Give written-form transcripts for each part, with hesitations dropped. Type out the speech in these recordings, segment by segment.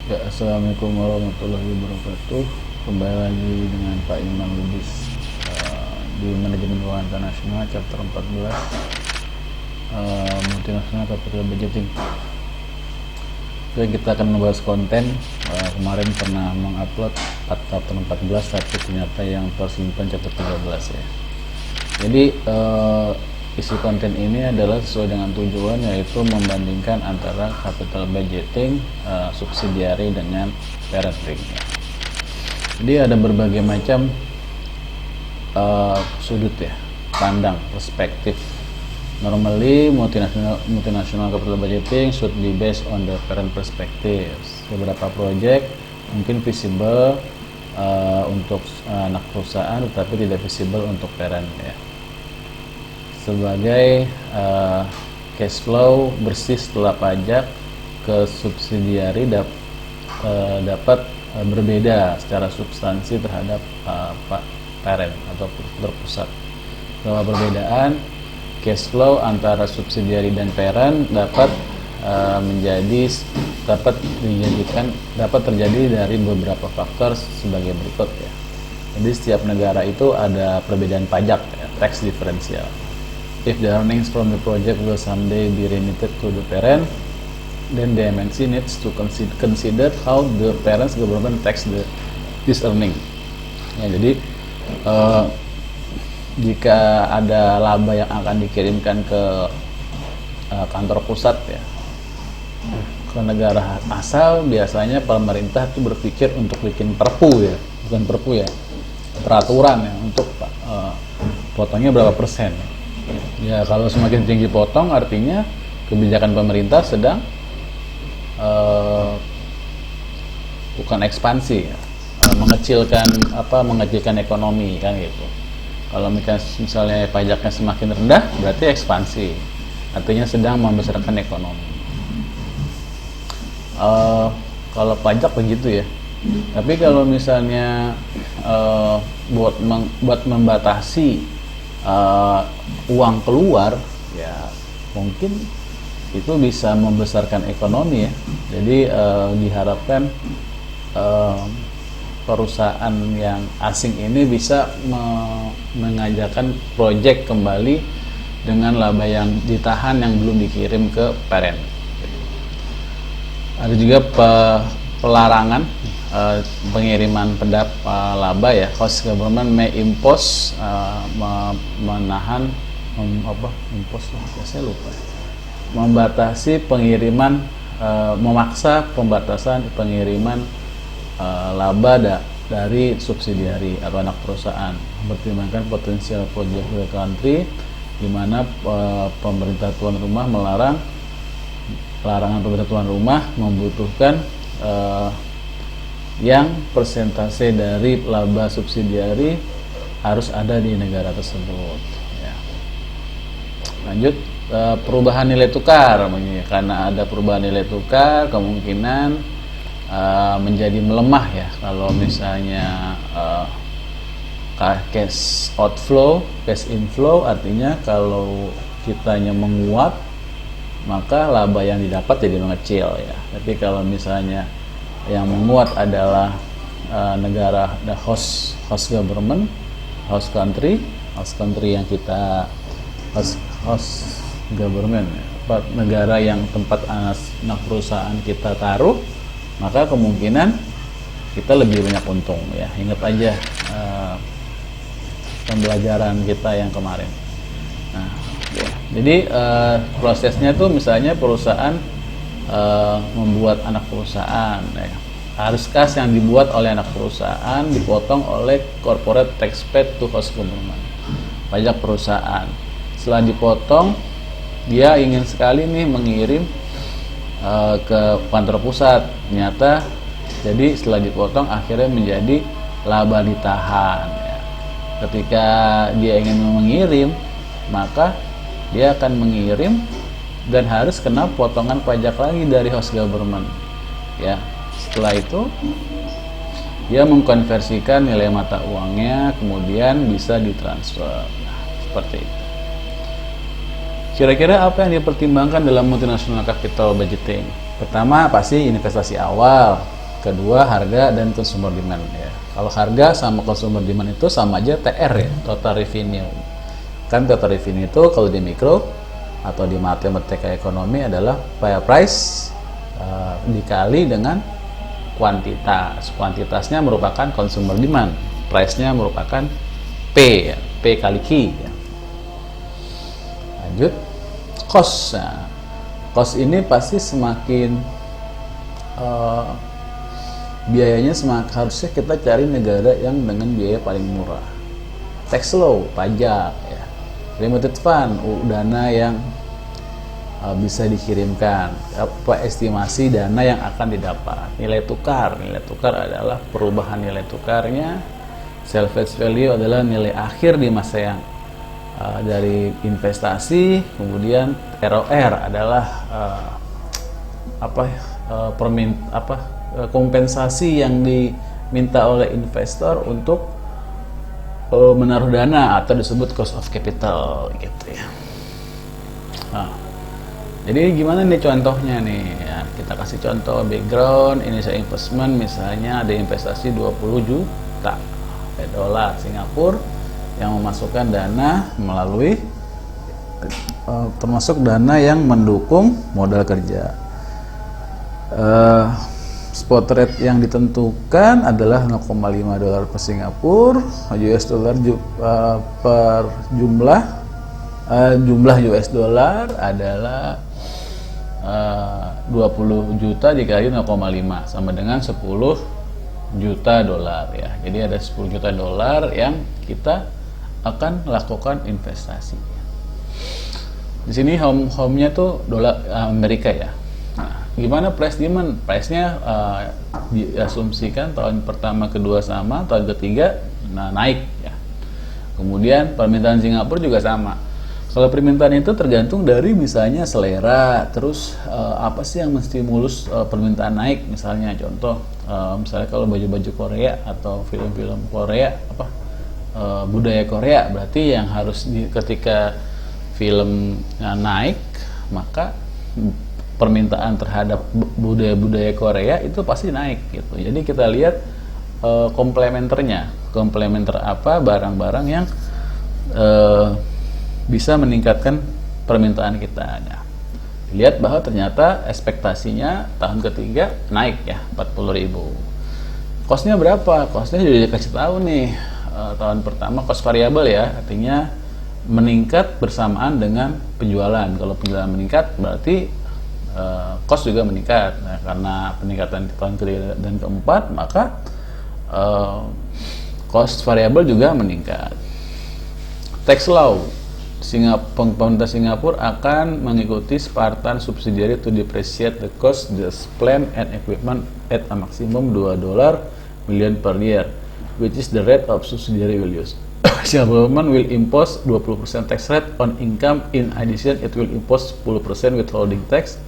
Ya, assalamualaikum warahmatullahi wabarakatuh. Kembali lagi dengan Pak Iman Lubis di Manajemen Keuangan Internasional Chapter 14, Multinational Capital Budgeting. Oke, kita akan membahas konten. Kemarin pernah mengupload chapter 14, tapi ternyata yang tersimpan chapter 13 ya. Jadi isi konten ini adalah sesuai dengan tujuan, yaitu membandingkan antara capital budgeting subsidiary dengan parenting ya. Jadi ada berbagai macam sudut ya pandang, perspektif. Normally multinational capital budgeting should be based on the parent perspective. Beberapa project mungkin visible untuk anak perusahaan, tetapi tidak visible untuk parent ya. Sebagai cash flow bersih setelah pajak ke subsidiary dapat berbeda secara substansi terhadap parent atau terpusat. Bahwa perbedaan cash flow antara subsidiary dan parent dapat terjadi dari beberapa faktor sebagai berikut ya. Jadi setiap negara itu ada perbedaan pajak ya, tax differential. If the earnings from the project will someday be remitted to the parent, then the MNC needs to consider how the parent's government tax this earning. Ya, jadi jika ada laba yang akan dikirimkan ke kantor pusat ya, ke negara asal, biasanya pemerintah itu berpikir untuk bikin perpu ya, bukan perpu ya, peraturan ya, untuk potongnya berapa persen. Ya, kalau semakin tinggi potong artinya kebijakan pemerintah sedang bukan ekspansi ya, mengecilkan ekonomi kan gitu. Kalau misalnya pajaknya semakin rendah berarti ekspansi, artinya sedang membesarkan ekonomi. Kalau pajak begitu ya. Tapi kalau misalnya buat membatasi uang keluar ya, mungkin itu bisa membesarkan ekonomi ya. Jadi diharapkan perusahaan yang asing ini bisa mengajarkan proyek kembali dengan laba yang ditahan yang belum dikirim ke parent. Ada juga pelarangan pengiriman laba ya. Host government may impose membatasi pengiriman, memaksa pembatasan pengiriman laba dari subsidiary atau anak perusahaan, mempertimbangkan potensial project the country, di mana pemerintah tuan rumah larangan pemerintah tuan rumah membutuhkan yang persentase dari laba subsidiary harus ada di negara tersebut ya. Lanjut, perubahan nilai tukar, karena ada perubahan nilai tukar kemungkinan menjadi melemah ya. Kalau misalnya cash outflow, cash inflow, artinya kalau kitanya menguat maka laba yang didapat jadi mengecil ya. Tapi kalau misalnya yang menguat adalah negara, host government, host country yang kita host government ya, negara yang tempat anak perusahaan kita taruh, maka kemungkinan kita lebih banyak untung ya. Ingat aja pembelajaran kita yang kemarin. Nah, ya. Jadi prosesnya tuh misalnya perusahaan membuat anak perusahaan ya. Harus kas yang dibuat oleh anak perusahaan dipotong oleh corporate tax paid to host government, pajak perusahaan. Setelah dipotong, dia ingin sekali nih mengirim ke kantor pusat, ternyata jadi setelah dipotong akhirnya menjadi laba ditahan ya. Ketika dia ingin mengirim, maka dia akan mengirim dan harus kena potongan pajak lagi dari host government ya. Setelah itu dia mengkonversikan nilai mata uangnya, kemudian bisa ditransfer. Nah, seperti itu. Kira-kira apa yang dipertimbangkan dalam multinational capital budgeting? Pertama pasti investasi awal, kedua harga dan consumer demand ya. Kalau harga sama consumer demand itu sama aja TR ya, total revenue. Kan total revenue itu kalau di mikro atau di matematika ekonomi adalah price dikali dengan kuantitas. Kuantitasnya merupakan consumer demand, price-nya merupakan P ya, P kali Q ya. Lanjut, cost. Nah, cost ini pasti semakin biayanya harusnya kita cari negara yang dengan biaya paling murah. Tax law, pajak ya. Limited fund, dana yang bisa dikirimkan. Apa estimasi dana yang akan didapat. Nilai tukar adalah perubahan nilai tukarnya. Salvage value adalah nilai akhir di masa yang dari investasi. Kemudian ROR adalah kompensasi yang diminta oleh investor untuk menaruh dana atau disebut cost of capital gitu ya. Nah, jadi gimana nih contohnya nih ya, kita kasih contoh background initial investment, misalnya ada investasi 20 juta dolar Singapura yang memasukkan dana melalui termasuk dana yang mendukung modal kerja. Spot rate yang ditentukan adalah 0,5 dolar per Singapura, US dollar per jumlah US dollar adalah 20 juta dikali 0,5 sama dengan 10 juta dolar ya. Jadi ada 10 juta dolar yang kita akan lakukan investasi. Di sini home-nya tuh dolar Amerika ya. Nah, gimana price demand? Price-nya diasumsikan tahun pertama, kedua sama, tahun ketiga naik ya. Kemudian permintaan Singapura juga sama. Kalau permintaan itu tergantung dari misalnya selera, terus apa sih yang menstimulus permintaan naik, misalnya contoh misalnya kalau baju-baju Korea atau film-film Korea budaya Korea, berarti yang harus ketika film naik maka permintaan terhadap budaya-budaya Korea itu pasti naik gitu. Jadi kita lihat komplementer apa barang-barang yang bisa meningkatkan permintaan kita. Nah, lihat bahwa ternyata ekspektasinya tahun ketiga naik ya 40.000. Costnya berapa? Costnya sudah dikasih tahu nih, tahun pertama cost variabel ya, artinya meningkat bersamaan dengan penjualan. Kalau penjualan meningkat berarti cost juga meningkat. Nah, karena peningkatan di tahun ketiga dan keempat, maka cost variabel juga meningkat. Tax law, pemerintah Singapura akan mengikuti Spartan subsidiary to depreciate the cost, the plant and equipment at a maximum $2 million per year, which is the rate of subsidiary will use. Singapore government will impose 20% tax rate on income. In addition, it will impose 10% withholding tax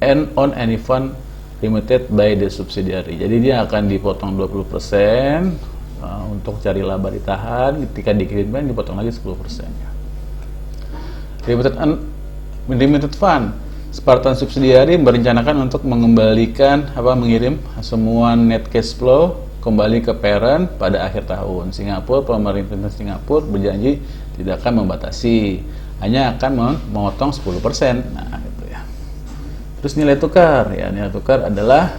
and on any fund remitted by the subsidiary. Jadi dia akan dipotong 20% untuk cari laba ditahan, ketika dikirimkan dipotong lagi 10%. Limited fund, Spartan subsidiary berencanakan untuk mengirim semua net cash flow kembali ke parent pada akhir tahun. Pemerintah Singapura berjanji tidak akan membatasi, hanya akan memotong 10%. Nah, gitu ya. Terus nilai tukar adalah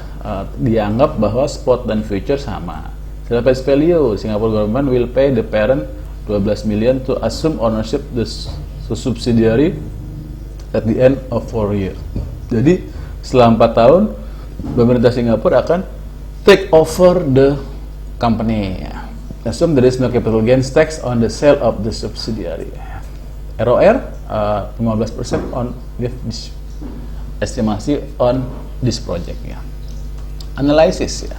dianggap bahwa spot dan future sama. Salvage value, Singapore government will pay the parent 12 million to assume ownership the subsidiary at the end of 4 years. Jadi setelah 4 tahun pemerintah Singapura akan take over the company. Assume there is no capital gains tax on the sale of the subsidiary. ROR 15% on this estimasi on this project ya. Analisis ya.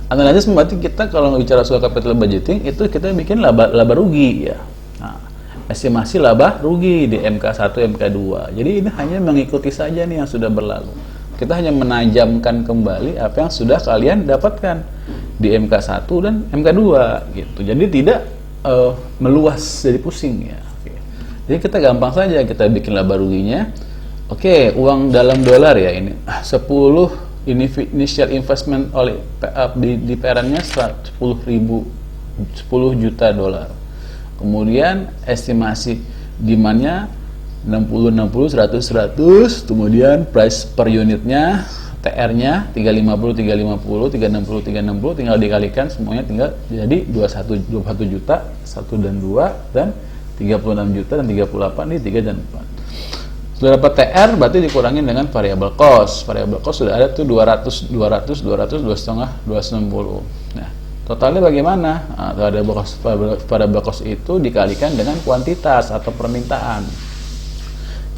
Analisis berarti kita kalau bicara soal capital budgeting itu kita bikin laba rugi ya. Nah, estimasi laba rugi di MK1, MK2. Jadi ini hanya mengikuti saja nih yang sudah berlalu. Kita hanya menajamkan kembali apa yang sudah kalian dapatkan di MK1 dan MK2 gitu. Jadi tidak meluas jadi pusing ya. Oke. Jadi kita gampang saja kita bikin laba ruginya. Oke, uang dalam dolar ya ini 10 initial investment oleh di parentnya 10 juta dolar. Kemudian estimasi demandnya 60, 100, kemudian price per unitnya, TR-nya 350, 360, tinggal dikalikan semuanya, tinggal jadi 21 juta, 1 dan 2, dan 36 juta dan 38 di 3 dan 4. Sudah dapat TR, berarti dikurangin dengan variable cost. Variable cost sudah ada tuh 200, 2,5, 260. Nah, totalnya bagaimana? Nah, variable cost itu dikalikan dengan kuantitas atau permintaan.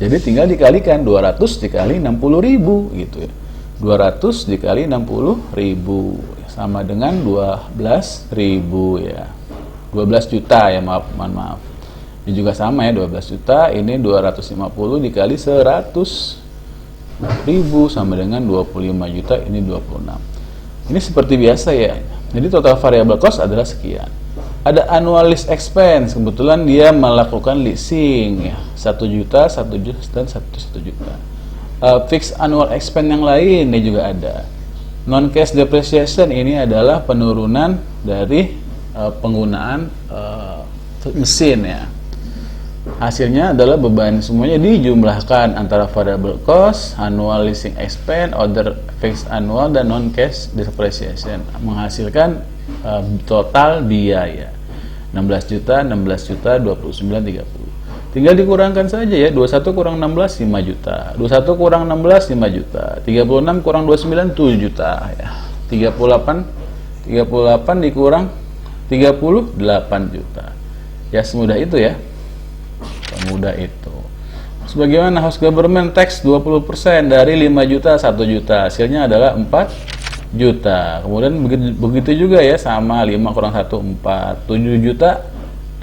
Jadi tinggal dikalikan 200 dikali 60.000 gitu ya. 200 dikali 60.000 sama dengan 12.000 ya. 12 juta ya, mohon maaf. Ini juga sama ya, 12 juta, ini 250 dikali 100.000 sama dengan 25 juta, ini 26. Ini seperti biasa ya. Jadi total variable cost adalah sekian. Ada annual lease expense, kebetulan dia melakukan leasing ya, 1 juta, 1 juta, dan 1 juta. Fixed annual expense yang lain ini juga ada. Non cash depreciation ini adalah penurunan dari penggunaan mesin ya. Hasilnya adalah beban semuanya dijumlahkan antara variable cost, annual leasing expense, other fixed annual, dan non cash depreciation, menghasilkan total biaya 16 juta, 29, 30. Tinggal dikurangkan saja ya, 21 kurang 16 5 juta, 21 kurang 16 5 juta, 36 kurang 29 7 juta ya. 38 dikurang 38 juta. Ya semudah itu ya. Semudah itu. Sebagaimana house government tax 20% dari 5 juta 1 juta, hasilnya adalah 4 juta. Kemudian begitu juga ya, sama 5 kurang 1 4, 7 juta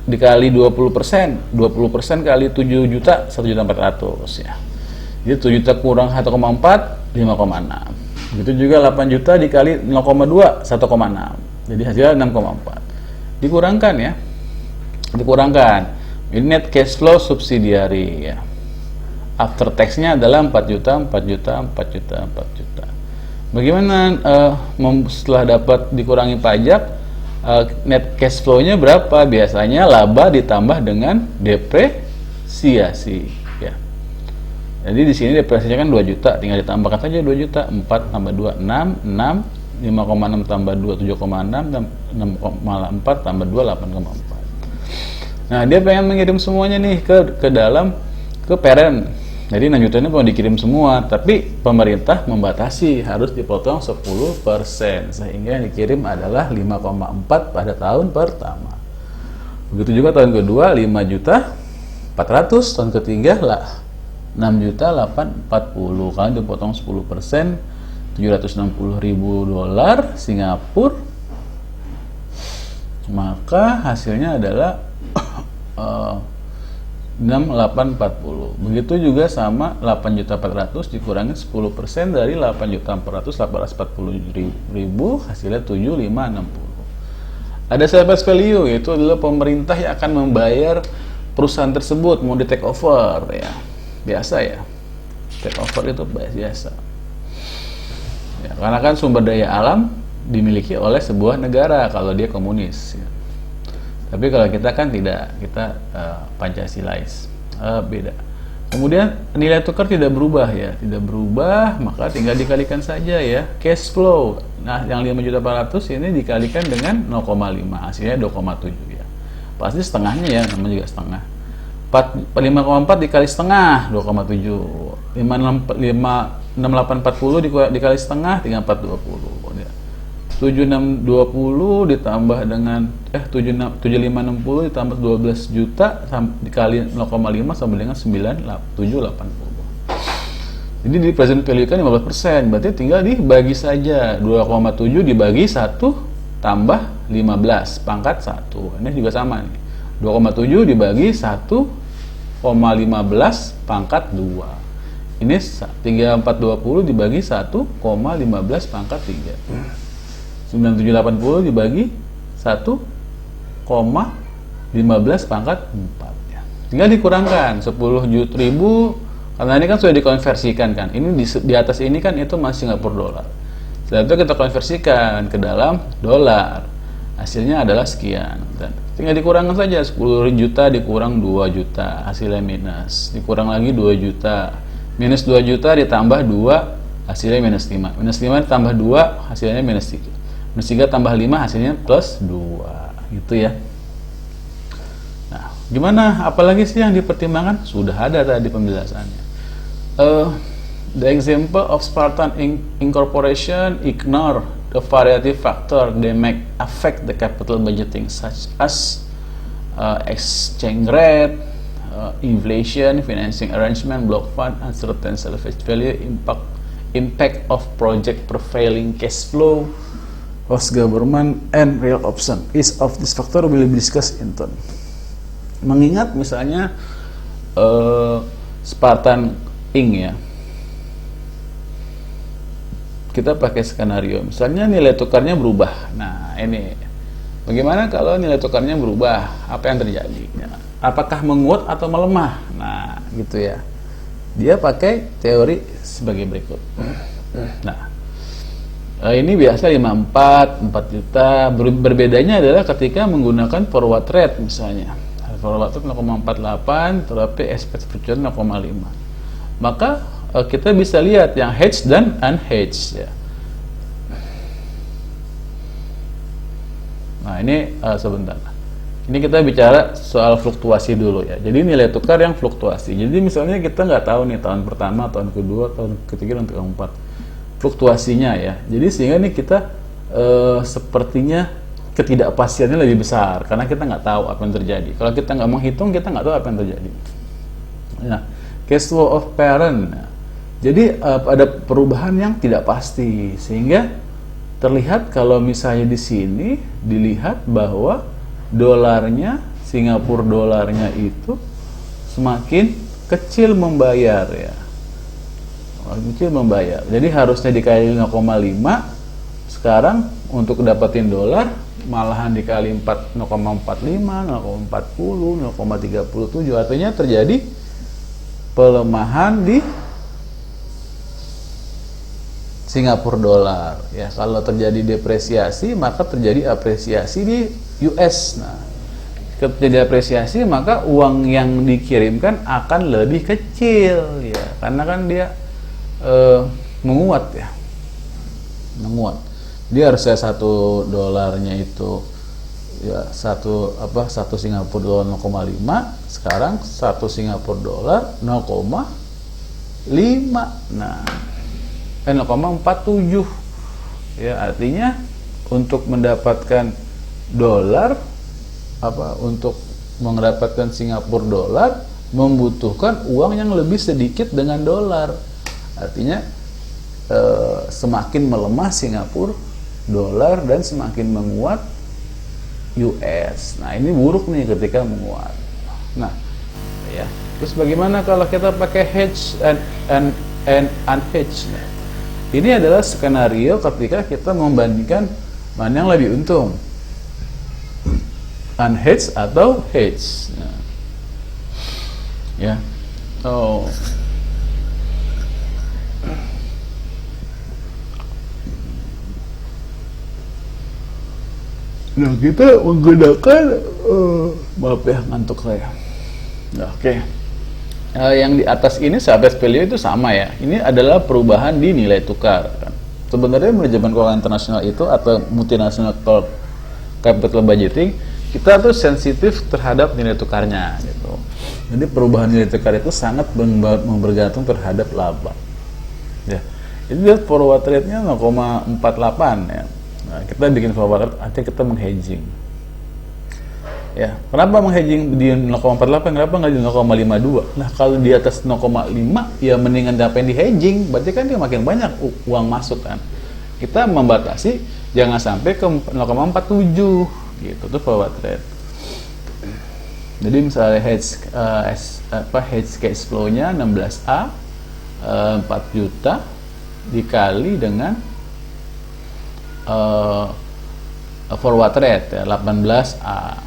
dikali 20%, 20% kali 7 juta 1.400.000 ya. Jadi 7 juta kurang 1,4 5,6. Begitu juga 8 juta dikali 0,2 1,6. Jadi hasilnya 6,4. Dikurangkan ya. Dikurangkan. Ini net cash flow subsidiary ya. After tax-nya adalah 4 juta, 4 juta, 4 juta, 4 juta. Bagaimana setelah dapat dikurangi pajak, net cash flow-nya berapa? Biasanya laba ditambah dengan depresiasi ya. Jadi di sini depresiasinya kan 2 juta, tinggal ditambahkan saja 2 juta, 4 tambah 2 6, 5,6 tambah 2 7,6, dan 6,4 tambah 2 8,4. Nah, dia pengen mengirim semuanya nih ke dalam ke parent. Jadi 6 juta ini mau dikirim semua, tapi pemerintah membatasi harus dipotong 10%, sehingga yang dikirim adalah 5,4 pada tahun pertama. Begitu juga tahun kedua 5 juta 400, tahun ketiga lah 6 juta 840. Kalian dipotong 10%, 760.000 dolar Singapura, maka hasilnya adalah 6840. Begitu juga sama 8.400 dikurangi 10% dari 8.400.840.000, hasilnya 7.560. Ada service value, yaitu adalah pemerintah yang akan membayar perusahaan tersebut mau di take over ya. Biasa ya. Take over itu biasa. Ya, karena kan sumber daya alam dimiliki oleh sebuah negara kalau dia komunis ya. Tapi kalau kita kan tidak, kita Pancasilais, beda. Kemudian nilai tukar tidak berubah ya, tidak berubah, maka tinggal dikalikan saja ya. Cash flow, nah yang 5.400.000 ini dikalikan dengan 0,5, hasilnya 2,7 ya. Pasti setengahnya ya, namanya juga setengah. 5,4 dikali setengah 2,7, 6840 dikali setengah 3420 ya. 7620 ditambah dengan 7560 ditambah 12 juta dikali 0,5 sama dengan 9780. Jadi di present value kan 15%, berarti tinggal dibagi saja 2,7 dibagi 1 tambah 15 pangkat 1. Ini juga sama nih. 2,7 dibagi 1,15 pangkat 2. Ini 3420 dibagi 1,15 pangkat 3. 9780 dibagi 1,15 pangkat 4 ya. Tinggal dikurangkan 10.000 Karena ini kan sudah dikonversikan kan. Ini di atas ini kan itu masih Singapura dolar. Setelah itu kita konversikan ke dalam dolar. Hasilnya adalah sekian. Dan tinggal dikurangkan saja, 10 juta dikurang 2 juta, hasilnya minus. Dikurang lagi 2 juta. Minus 2 juta ditambah 2, hasilnya minus 5. Minus 5 ditambah 2, hasilnya minus 3. Minus 3 tambah 5, hasilnya plus 2. Gitu ya. Nah, gimana? Apalagi sih yang dipertimbangkan? Sudah ada tadi penjelasannya. The example of Spartan incorporation ignore the variety factor they make affect the capital budgeting, such as exchange rate, inflation, financing arrangement, block fund, uncertain salvage value, impact of project prevailing cash flow, host government, and real option. Each of these factor will be discussed in turn. Mengingat misalnya Spartan Inc. ya, kita pakai skenario, misalnya nilai tukarnya berubah. Nah ini, bagaimana kalau nilai tukarnya berubah? Apa yang terjadi? Ya, apakah menguat atau melemah? Nah gitu ya. Dia pakai teori sebagai berikut. Nah, ini biasa 54, 4 juta. Berbedanya adalah ketika menggunakan forward rate misalnya. Forward rate 0,48, tetapi expected future 0,5. Maka kita bisa lihat yang hedge dan unhedged ya. Nah, ini sebentar. Ini kita bicara soal fluktuasi dulu ya. Jadi nilai tukar yang fluktuasi. Jadi misalnya kita nggak tahu nih tahun pertama, tahun kedua, tahun ketiga, dan keempat fluktuasinya ya. Jadi sehingga nih kita sepertinya ketidakpastiannya lebih besar karena kita nggak tahu apa yang terjadi. Kalau kita nggak menghitung, kita nggak tahu apa yang terjadi. Nah, cash flow of parent. Jadi ada perubahan yang tidak pasti sehingga terlihat kalau misalnya di sini dilihat bahwa dolarnya, Singapura dolarnya itu semakin kecil membayar ya. Kecil membayar. Jadi harusnya dikali 0,5, sekarang untuk dapetin dolar malahan dikali 0,45, 0,40, 0,37. Artinya terjadi pelemahan di Singapura dolar ya. Kalau terjadi depresiasi maka terjadi apresiasi di US. Nah, ketika terjadi apresiasi maka uang yang dikirimkan akan lebih kecil ya, karena kan dia menguat ya, menguat. Dia harusnya $1 itu ya satu Singapura dolar 0,5, sekarang 1 Singapura dolar 0,5. Nah, 0,47 ya, artinya untuk mendapatkan dolar untuk mendapatkan Singapura dolar membutuhkan uang yang lebih sedikit dengan dolar. Artinya semakin melemah Singapura dolar dan semakin menguat US. Nah, ini buruk nih ketika menguat. Nah, ya. Terus bagaimana kalau kita pakai hedge and unhedged? Nah, ini adalah skenario ketika kita membandingkan mana yang lebih untung, unhedged atau hedge. Nah, ya. Nah, kita menggunakan maaf ya, ngantuk saya. Nah, oke. Yang di atas ini surplus value itu sama ya. Ini adalah perubahan di nilai tukar kan. Sebenarnya manajemen keuangan internasional itu atau multinational capital budgeting, kita tuh sensitif terhadap nilai tukarnya gitu. Jadi perubahan nilai tukar itu sangat bergantung terhadap laba. Ya. Jadi lihat forward rate-nya 0,48 ya. Nah, kita bikin forward rate, artinya kita menghedging. Ya, kenapa menghedging di 0,48? Kenapa nggak di 0,52? Nah, kalau di atas 0,5 ya mendingan ngapain di hedging? Berarti kan dia makin banyak uang masuk kan. Kita membatasi jangan sampai ke 0,47 gitu tuh forward rate. Jadi misalnya hedge cash flow-nya 16A 4 juta dikali dengan forward rate ya 18A.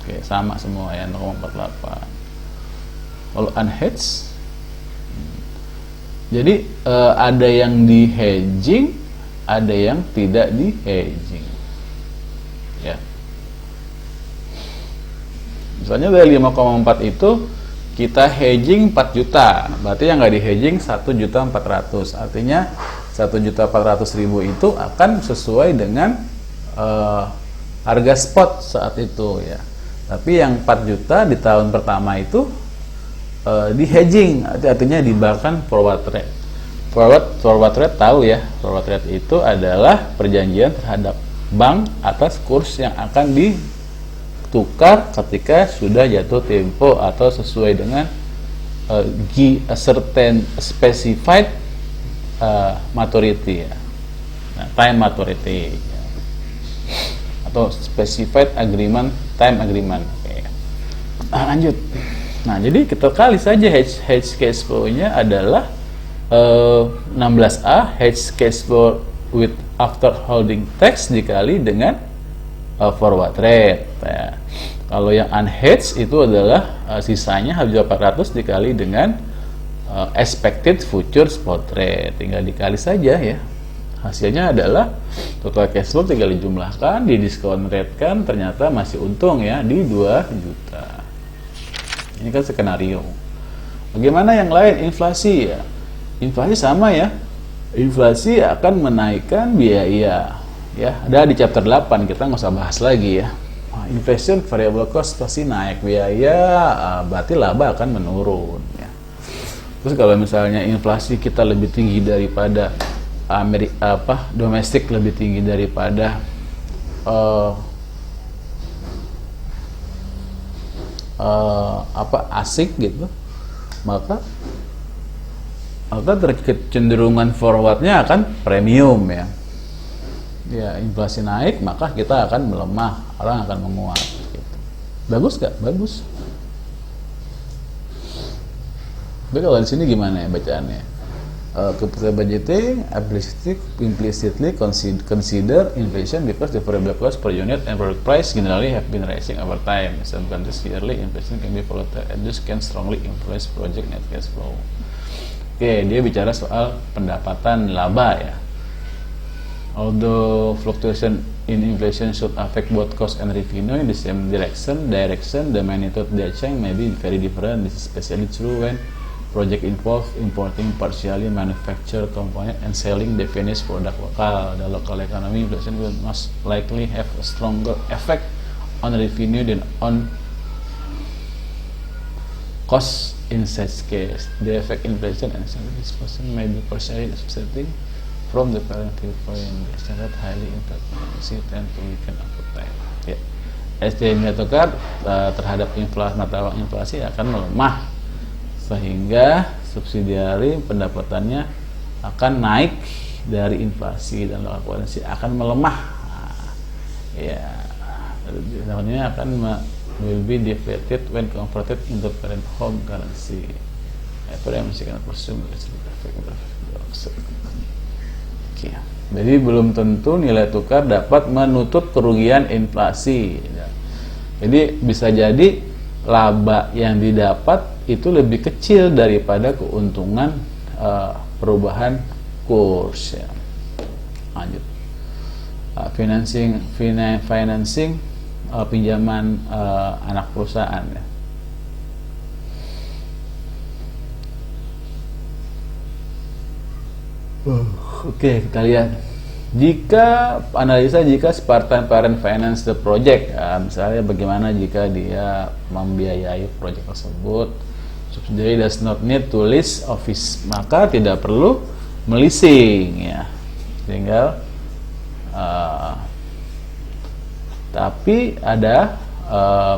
Oke, sama semua ya 0,48. Kalau unhedged Jadi ada yang di hedging, ada yang tidak di hedging. Ya. Misalnya dari 5,4 itu kita hedging 4 juta, berarti yang nggak di hedging 1.400.000. Artinya 1.400.000 itu akan sesuai dengan harga spot saat itu ya. Tapi yang 4 juta di tahun pertama itu di hedging, artinya dibahkan forward rate. Forward rate tahu ya, forward rate itu adalah perjanjian terhadap bank atas kurs yang akan ditukar ketika sudah jatuh tempo atau sesuai dengan a certain specified maturity ya. Nah, time maturity ya. Atau specified agreement, time agreement. Oke. Lanjut. Nah, jadi kita kali saja hedge cash flow-nya adalah 16A hedge cash flow with after holding tax dikali dengan forward rate ya. Kalau yang unhedged itu adalah sisanya 1.400.000 dikali dengan expected future spot rate, tinggal dikali saja ya. Hasilnya adalah total cash flow tinggal dijumlahkan, didiskon rate kan, ternyata masih untung ya di 2 juta. Ini kan skenario. Bagaimana yang lain? Inflasi ya. Inflasi sama ya. Inflasi akan menaikkan biaya. Ya, ada di chapter 8, kita nggak usah bahas lagi ya. Inflation variable cost pasti naik biaya, berarti laba akan menurun ya. Terus kalau misalnya inflasi kita lebih tinggi daripada domestik lebih tinggi daripada asing gitu, maka kecenderungan forwardnya akan premium ya. Ya, inflasi naik maka kita akan melemah, orang akan menguat gitu. Bagus gak? Bagus. Tapi kalau di sini gimana ya bacaannya? Ketika budgeting, implicitly consider inflation because the variable cost per unit and product price generally have been rising over time. In some countries, yearly inflation can be volatile and this can strongly influence project net cash flow. Oke, dia bicara soal pendapatan laba ya. Although fluctuation in inflation should affect both cost and revenue in the same direction, the magnitude they change may be very different. This is especially true when project involve importing partially manufactured component and selling the finished product lokal. The local economy inflation will most likely have a stronger effect on revenue than on cost in such case. The effect inflation and service inflation may be partially offsetting from the parent viewpoint. The standard highly interdependency tend to weaken over time. Ya. SDM nilai tukar terhadap mata uang inflasi akan melemah, sehingga subsidiari pendapatannya akan naik dari inflasi dan local currency akan melemah. Ya, namanya akan will be deflated when converted into parent home currency. Jadi belum tentu nilai tukar dapat menutup kerugian inflasi. Jadi bisa jadi laba yang didapat itu lebih kecil daripada keuntungan perubahan kurs ya. Lanjut. Financing pinjaman anak perusahaan ya. Oke, kita lihat. Jika Spartan Parent finance the project, misalnya bagaimana jika dia membiayai proyek tersebut, subsidiary does not need to lease office, maka tidak perlu meleasing ya, tinggal tapi ada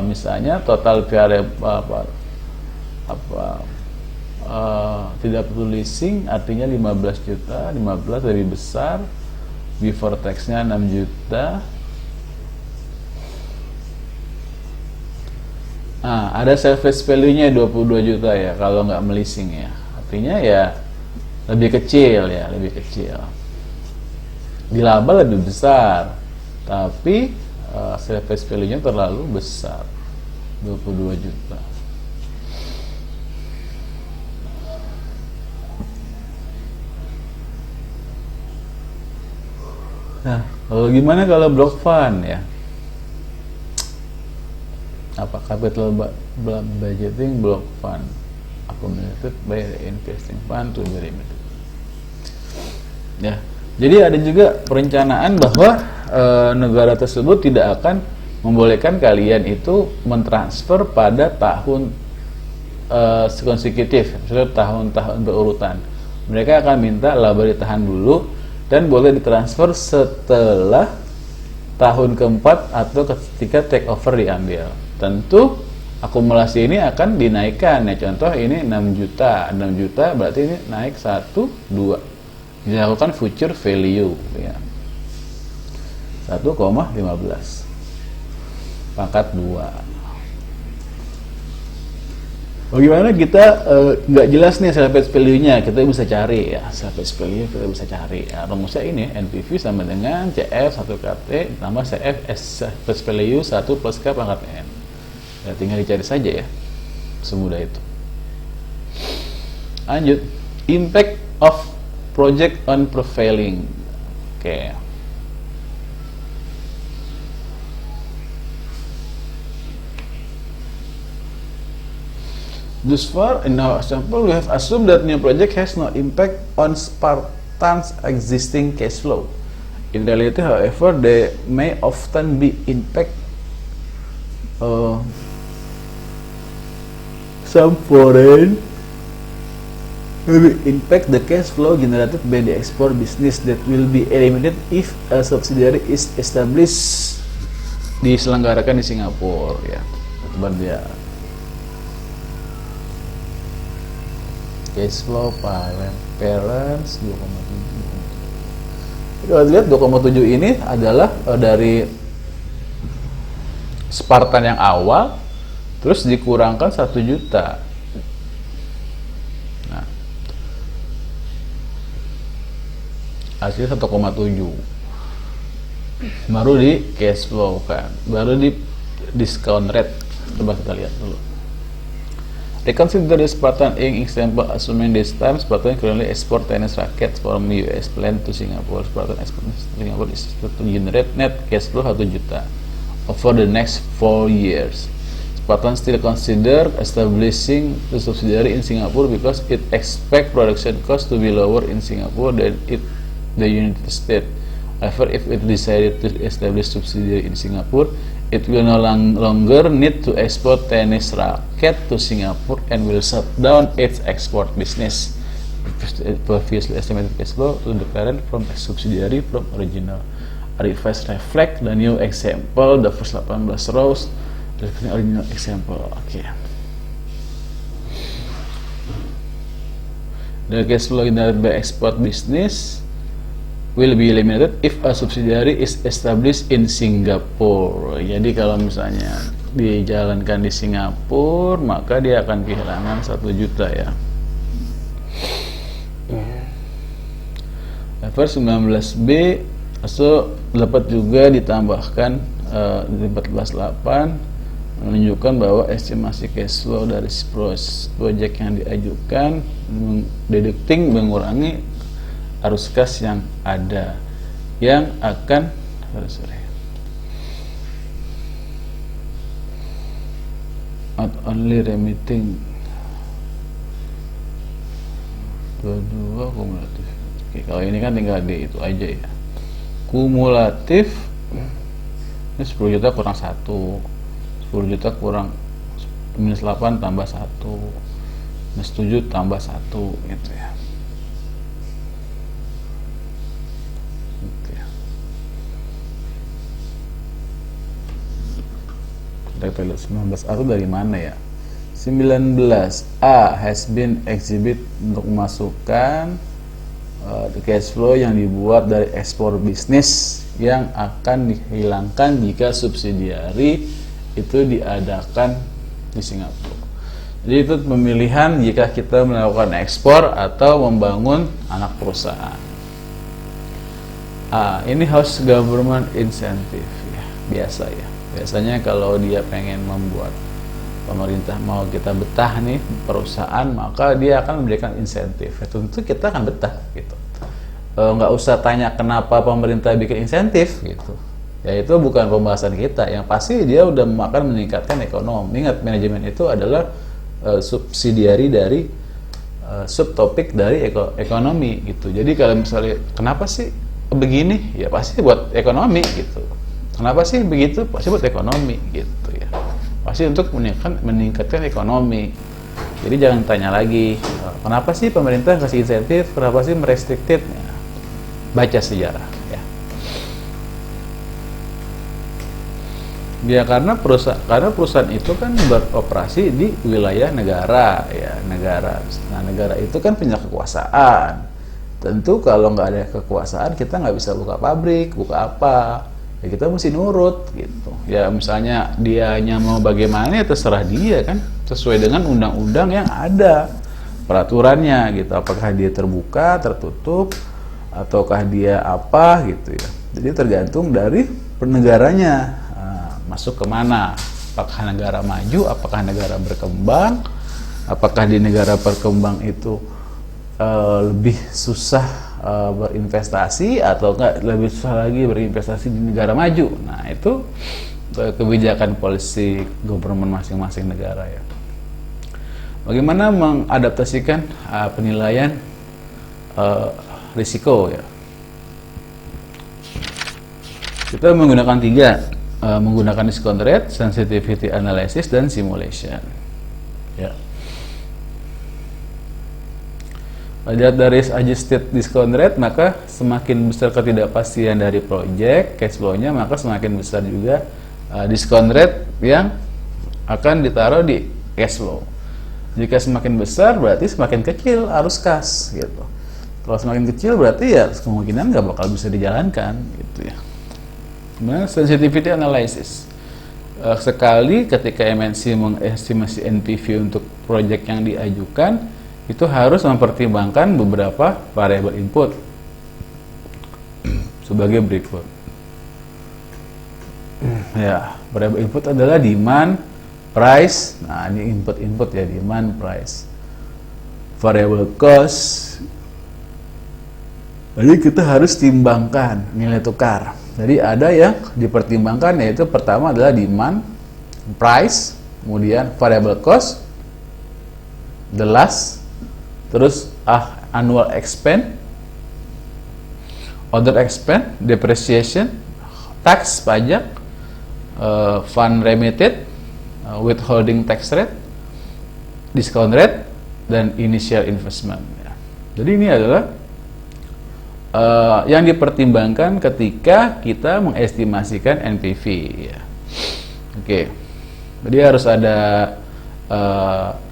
misalnya total variable tidak perlu leasing, artinya 15 juta, 15 lebih besar, before tax-nya 6 juta. Ada service value-nya 22 juta ya kalau nggak meleasing ya, artinya ya lebih kecil ya, lebih kecil. Di laba lebih besar, tapi service value-nya terlalu besar, 22 juta. Nah, kalau gimana kalau block fund ya? Apa capital budgeting block fund accumulated by the investing fund to be limited. Ya, jadi ada juga perencanaan bahwa negara tersebut tidak akan membolehkan kalian itu mentransfer pada tahun konsekutif, misalnya tahun-tahun berurutan. Mereka akan minta laba ditahan dulu dan boleh ditransfer setelah tahun keempat atau ketika take over diambil. Tentu akumulasi ini akan dinaikkan ya. Contoh ini 6 juta berarti ini naik 1, 2. Dilakukan future value ya. 1,15 pangkat 2. Bagaimana kita nggak jelas nih salvage value-nya, kita bisa cari ya. Salvage value kita bisa cari ya. Rumusnya ini NPV sama dengan CF 1KT tambah CF salvage value 1 plus K pangkat N. Ya, tinggal dicari saja ya, semudah itu. Lanjut, impact of project on profiling. Oke. Thus far, in our example, we have assumed that new project has no impact on Spartan's existing cash flow. In reality, however, they may often be impact some foreign maybe impact the cash flow generated by the export business that will be eliminated if a subsidiary is established diselenggarakan di Singapura ya. Dia cash flow balance 2,7. Kalau lihat 2,7 ini adalah dari Spartan yang awal terus dikurangkan 1 juta. Nah, hasilnya 1,7. Baru di cash flow kan, baru di discount rate. Coba kita lihat dulu. Reconsider the Spartan Inc. example, assuming this time Spartan currently export tennis rackets from US plant to Singapore. Spartan export to Singapore is to generate net cash flow 1 juta over the next 4 years. Spartan still consider establishing the subsidiary in Singapore because it expect production cost to be lower in Singapore than the United States. However, if it decided to establish subsidiary in Singapore, it will no longer need to export tennis racket to Singapore and will shut down its export business. Previously estimated cash flow to the parent from a subsidiary from original. Revised reflect the new example, the first 18 rows, the original example. Okay. The cash flow generated by export business will be eliminated if a subsidiary is established in Singapore. Jadi kalau misalnya dijalankan di Singapura, maka dia akan kehilangan 1 juta ya. Level 19B so dapat juga ditambahkan di 14.8 menunjukkan bahwa estimasi cash flow dari proyek yang diajukan deducting mengurangi arus kas yang ada yang akan not only remitting 22 kumulatif. Oke, kalau ini kan tinggal di itu aja ya. Kumulatif ini 10 juta kurang 1, 10 juta kurang minus 8 tambah 1, minus 7 tambah 1 gitu ya. Kita lihat 19A itu dari mana ya? 19A has been exhibit untuk memasukkan cash flow yang dibuat dari ekspor bisnis yang akan dihilangkan jika subsidiari itu diadakan di Singapura. Jadi itu pemilihan jika kita melakukan ekspor atau membangun anak perusahaan. Ini house government incentive ya, biasa ya. Biasanya kalau dia pengen membuat pemerintah mau kita betah nih perusahaan, maka dia akan memberikan insentif. Tentu kita akan betah gitu. nggak usah tanya kenapa pemerintah bikin insentif gitu. Ya itu bukan pembahasan kita. Yang pasti dia udah akan meningkatkan ekonomi. Ingat, manajemen itu adalah subsidiari dari subtopik dari ekonomi gitu. Jadi kalau misalnya kenapa sih begini, ya pasti buat ekonomi gitu. Kenapa sih begitu, pasti buat ekonomi gitu ya. Pasti untuk meningkatkan ekonomi. Jadi jangan tanya lagi kenapa sih pemerintah kasih insentif, kenapa sih merestricted. Baca sejarah ya. Ya karena perusahaan itu kan beroperasi di wilayah negara ya, negara. Nah, negara itu kan punya kekuasaan. Tentu kalau nggak ada kekuasaan kita nggak bisa buka pabrik, buka apa. Ya kita mesti nurut gitu. Ya misalnya dianya mau bagaimana ya terserah dia kan, sesuai dengan undang-undang yang ada, peraturannya gitu. Apakah dia terbuka, tertutup, ataukah dia apa gitu ya. Jadi tergantung dari negaranya masuk kemana. Apakah negara maju, apakah negara berkembang, apakah di negara berkembang itu lebih susah berinvestasi atau enggak lebih susah lagi berinvestasi di negara maju. Nah itu kebijakan polisi government masing-masing negara ya. Bagaimana mengadaptasikan penilaian risiko ya. Kita menggunakan menggunakan discount rate, sensitivity analysis, dan simulation. Ya. Lihat dari adjusted discount rate, maka semakin besar ketidakpastian dari project cash flow-nya, maka semakin besar juga discount rate yang akan ditaruh di cash flow. Jika semakin besar berarti semakin kecil arus kas gitu. Kalau semakin kecil berarti ya kemungkinan nggak bakal bisa dijalankan gitu ya. Nah, sensitivity analysis. Sekali ketika MNC mengestimasi NPV untuk proyek yang diajukan, itu harus mempertimbangkan beberapa variabel input sebagai berikut. Ya, variabel input adalah demand, price. Nah, ini input ya, demand, price. Variabel cost. Jadi kita harus timbangkan nilai tukar. Jadi ada yang dipertimbangkan, yaitu pertama adalah demand, price, kemudian variable cost, the last, terus annual expense, other expense, depreciation, tax, pajak, fund remitted, withholding tax rate, discount rate, dan initial investment. Jadi ini adalah yang dipertimbangkan ketika kita mengestimasikan NPV ya. Oke. Jadi harus ada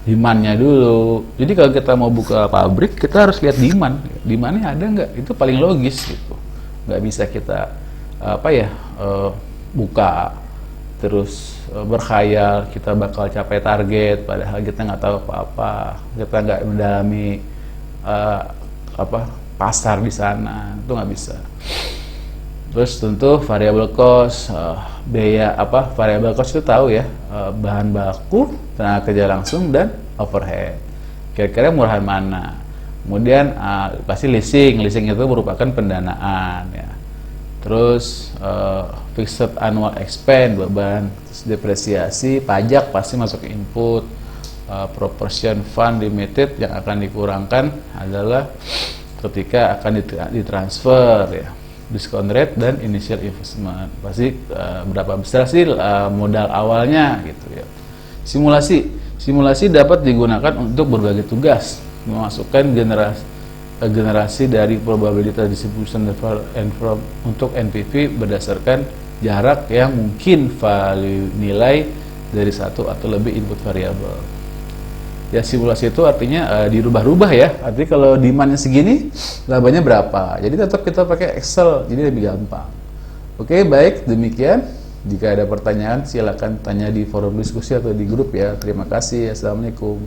demand-nya dulu. Jadi kalau kita mau buka pabrik, kita harus lihat demand. Demand-nya ada nggak? Itu paling logis gitu. Nggak bisa kita buka terus berkhayal kita bakal capai target, padahal kita nggak tahu apa-apa. Kita nggak mendalami pasar di sana, itu nggak bisa. Terus tentu variable cost, biaya variable cost itu tahu ya, bahan baku, tenaga kerja langsung, dan overhead. Kira-kira murahan mana? Kemudian pasti leasing itu merupakan pendanaan ya. Terus fixed annual expense, beban, terus depresiasi, pajak pasti masuk input. Proportion fund limited yang akan dikurangkan adalah ketika akan ditransfer ya, discount rate dan initial investment. Pasti berapa besar sih modal awalnya gitu ya. Simulasi dapat digunakan untuk berbagai tugas, memasukkan generasi dari probability distribution untuk NPV berdasarkan jarak yang mungkin value nilai dari satu atau lebih input variabel. Ya, simulasi itu artinya dirubah-rubah ya. Artinya kalau demandnya segini, labanya berapa. Jadi tetap kita pakai Excel, jadi lebih gampang. Oke, baik, demikian. Jika ada pertanyaan, silakan tanya di forum diskusi atau di grup ya. Terima kasih. Assalamualaikum.